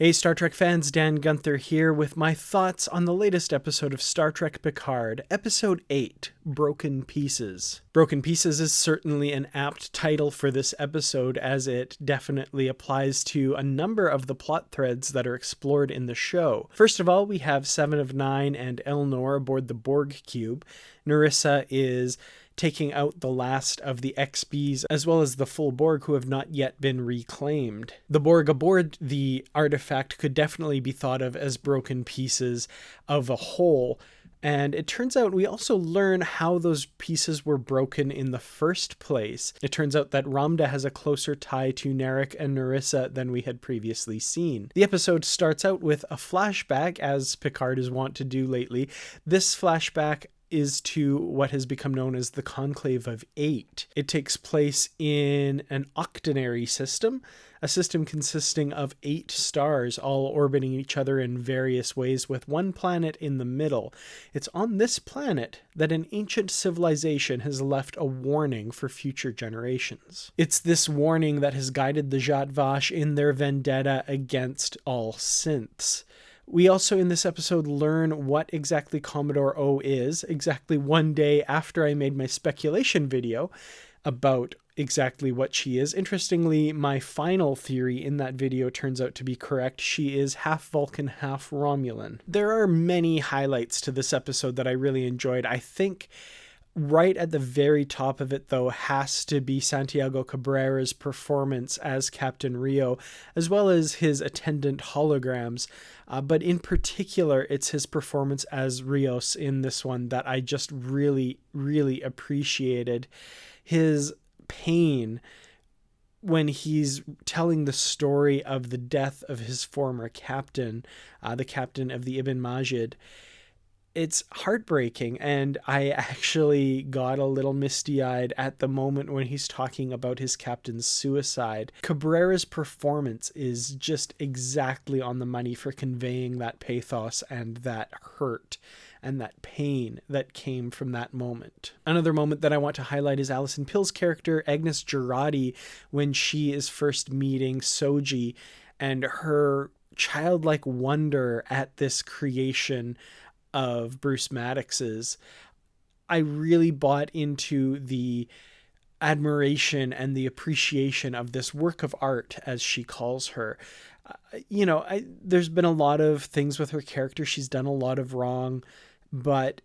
Hey Star Trek fans, Dan Gunther here with my thoughts on the latest episode of Star Trek Picard, Episode 8, Broken Pieces. Broken Pieces is certainly an apt title for this episode, as it definitely applies to a number of the plot threads that are explored in the show. First of all, we have 7 of 9 and Elnor aboard the Borg cube. Narissa is taking out the last of the XBs as well as the full Borg who have not yet been reclaimed. The Borg aboard the artifact could definitely be thought of as broken pieces of a whole, and it turns out we also learn how those pieces were broken in the first place. It turns out that Ramda has a closer tie to Narek and Narissa than we had previously seen. The episode starts out with a flashback, as Picard is wont to do lately. This flashback is to what has become known as the Conclave of Eight. It takes place in an octenary system, a system consisting of 8 stars all orbiting each other in various ways with one planet in the middle. It's on this planet that an ancient civilization has left a warning for future generations. It's this warning that has guided the Zhat Vash in their vendetta against all synths. We also in this episode learn what exactly Commodore O is, exactly one day after I made my speculation video about exactly what she is. Interestingly, my final theory in that video turns out to be correct. She is half Vulcan, half Romulan. There are many highlights to this episode that I really enjoyed. I think right at the very top of it, though, has to be Santiago Cabrera's performance as Captain Rio, as well as his attendant holograms. But in particular, it's his performance as Rios in this one that I just really, really appreciated. His pain when he's telling the story of the death of his former captain, the captain of the Ibn Majid. It's heartbreaking, and I actually got a little misty-eyed at the moment when he's talking about his captain's suicide. Cabrera's performance is just exactly on the money for conveying that pathos and that hurt and that pain that came from that moment. Another moment that I want to highlight is Alison Pill's character, Agnes Girardi, when she is first meeting Soji and her childlike wonder at this creation of Bruce Maddox's. I really bought into the admiration and the appreciation of this work of art, as she calls her. There's been a lot of things with her character. She's done a lot of wrong, but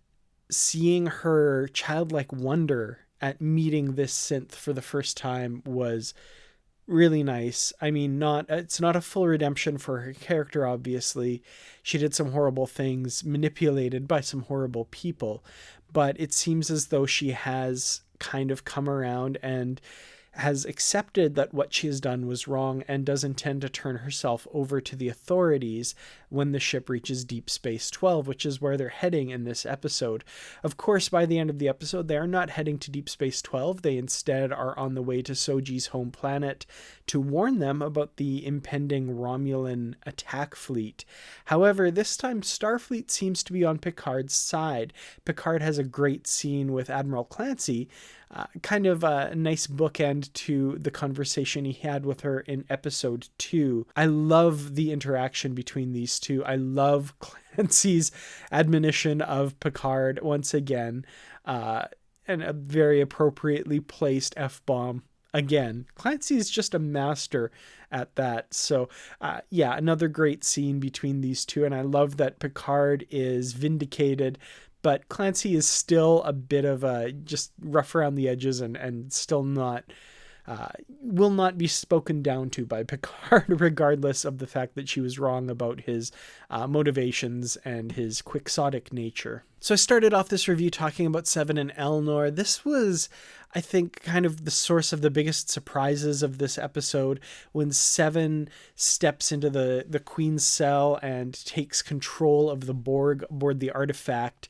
seeing her childlike wonder at meeting this synth for the first time was really nice. I mean, it's not a full redemption for her character, obviously. She did some horrible things, manipulated by some horrible people, but it seems as though she has kind of come around and has accepted that what she has done was wrong and does intend to turn herself over to the authorities when the ship reaches Deep Space 12, which is where they're heading in this episode. Of course, by the end of the episode, they are not heading to Deep Space 12. They instead are on the way to Soji's home planet to warn them about the impending Romulan attack fleet. However, this time Starfleet seems to be on Picard's side. Picard has a great scene with Admiral Clancy, kind of a nice bookend to the conversation he had with her in episode 2. I love the interaction between these two. I love Clancy's admonition of Picard once again, and a very appropriately placed F-bomb. Again, Clancy is just a master at that. So, another great scene between these two. And I love that Picard is vindicated, but Clancy is still a bit of a just rough around the edges and still not, will not be spoken down to by Picard, regardless of the fact that she was wrong about his motivations and his quixotic nature. So I started off this review talking about 7 and Elnor. This was, I think, kind of the source of the biggest surprises of this episode, when 7 steps into the Queen's cell and takes control of the Borg aboard the artifact.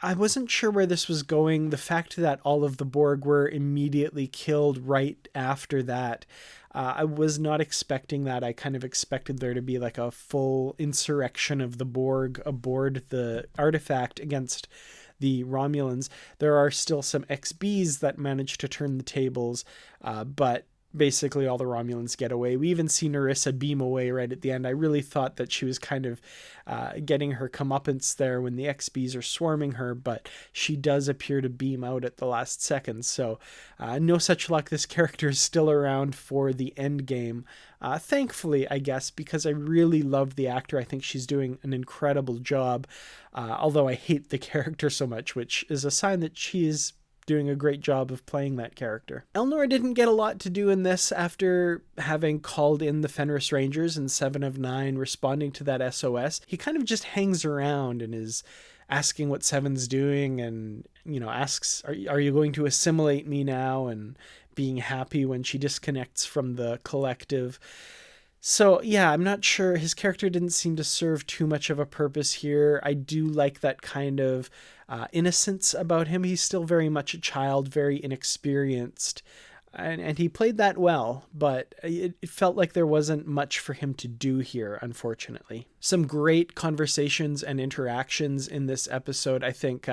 I wasn't sure where this was going. The fact that all of the Borg were immediately killed right after that, I was not expecting that. I kind of expected there to be like a full insurrection of the Borg aboard the artifact against the Romulans. There are still some XBs that manage to turn the tables, but basically all the Romulans get away. We even see Narissa beam away right at the end. I really thought that she was kind of getting her comeuppance there when the XBs are swarming her, but she does appear to beam out at the last second. So no such luck. This character is still around for the end game. Thankfully, I guess, because I really love the actor. I think she's doing an incredible job, although I hate the character so much, which is a sign that she is doing a great job of playing that character. Elnor didn't get a lot to do in this after having called in the Fenris Rangers in 7 of 9, responding to that SOS. He kind of just hangs around and is asking what Seven's doing and, asks, are you going to assimilate me now? And being happy when she disconnects from the collective. So yeah, I'm not sure. His character didn't seem to serve too much of a purpose here. I do like that kind of innocence about him. He's still very much a child, very inexperienced, and he played that well, but it felt like there wasn't much for him to do here, unfortunately. Some great conversations and interactions in this episode. I think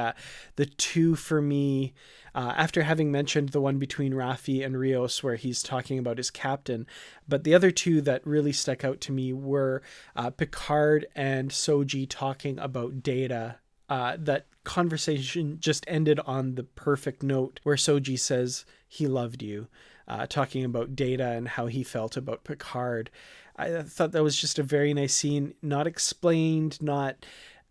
the two for me, after having mentioned the one between Raffi and Rios where he's talking about his captain, but the other two that really stuck out to me were Picard and Soji talking about Data. That conversation just ended on the perfect note where Soji says he loved you, talking about Data and how he felt about Picard. I thought that was just a very nice scene, not explained, not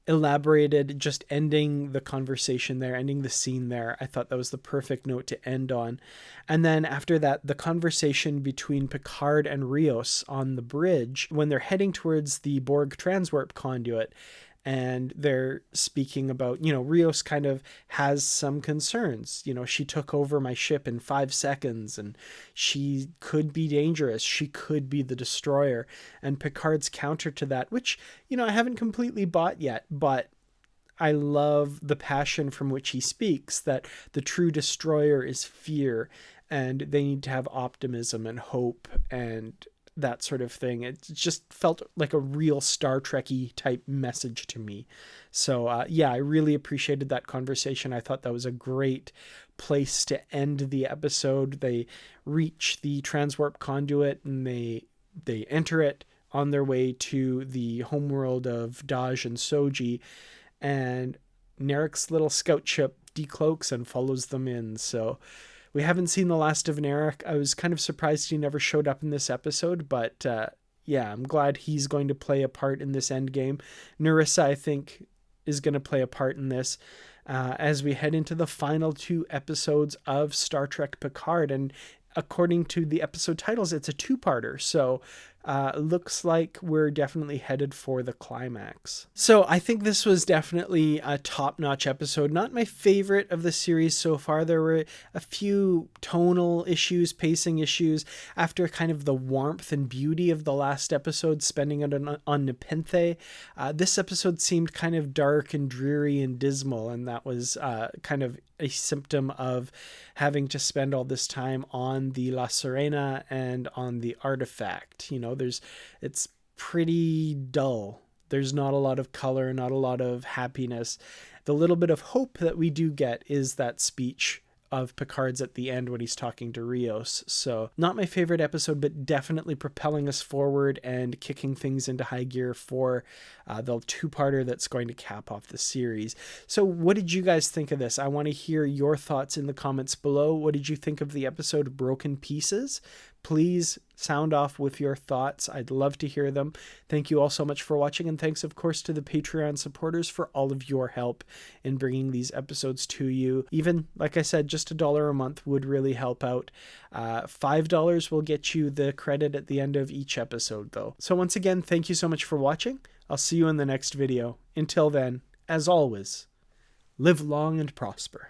elaborated, just ending the conversation there, ending the scene there. I thought that was the perfect note to end on. And then after that, the conversation between Picard and Rios on the bridge when they're heading towards the Borg transwarp conduit. And they're speaking about, Rios kind of has some concerns. She took over my ship in 5 seconds and she could be dangerous. She could be the destroyer. And Picard's counter to that, which, I haven't completely bought yet, but I love the passion from which he speaks, that the true destroyer is fear and they need to have optimism and hope and that sort of thing. It just felt like a real Star Trek-y type message to me. So I really appreciated that conversation. I thought that was a great place to end the episode. They reach the transwarp conduit and they enter it on their way to the homeworld of Daj and Soji, and Narek's little scout ship decloaks and follows them in. So we haven't seen the last of Narek. I was kind of surprised he never showed up in this episode, but I'm glad he's going to play a part in this endgame. Narissa, I think, is going to play a part in this as we head into the final 2 episodes of Star Trek Picard. And according to the episode titles, it's a 2-parter. So looks like we're definitely headed for the climax. So I think this was definitely a top-notch episode. Not my favorite of the series so far. There were a few tonal issues, pacing issues, after kind of the warmth and beauty of the last episode, spending it on Nepenthe. This episode seemed kind of dark and dreary and dismal, and that was kind of a symptom of having to spend all this time on the La Serena and on the Artifact. It's pretty dull. There's not a lot of color, not a lot of happiness. The little bit of hope that we do get is that speech of Picard's at the end when he's talking to Rios. So not my favorite episode, but definitely propelling us forward and kicking things into high gear for the 2-parter that's going to cap off the series. So what did you guys think of this? I want to hear your thoughts in the comments below. What did you think of the episode Broken Pieces? Please sound off with your thoughts. I'd love to hear them. Thank you all so much for watching, and thanks of course to the Patreon supporters for all of your help in bringing these episodes to you. Even, like I said, just $1 a month would really help out. $5 will get you the credit at the end of each episode though. So once again, thank you so much for watching. I'll see you in the next video. Until then, as always, live long and prosper.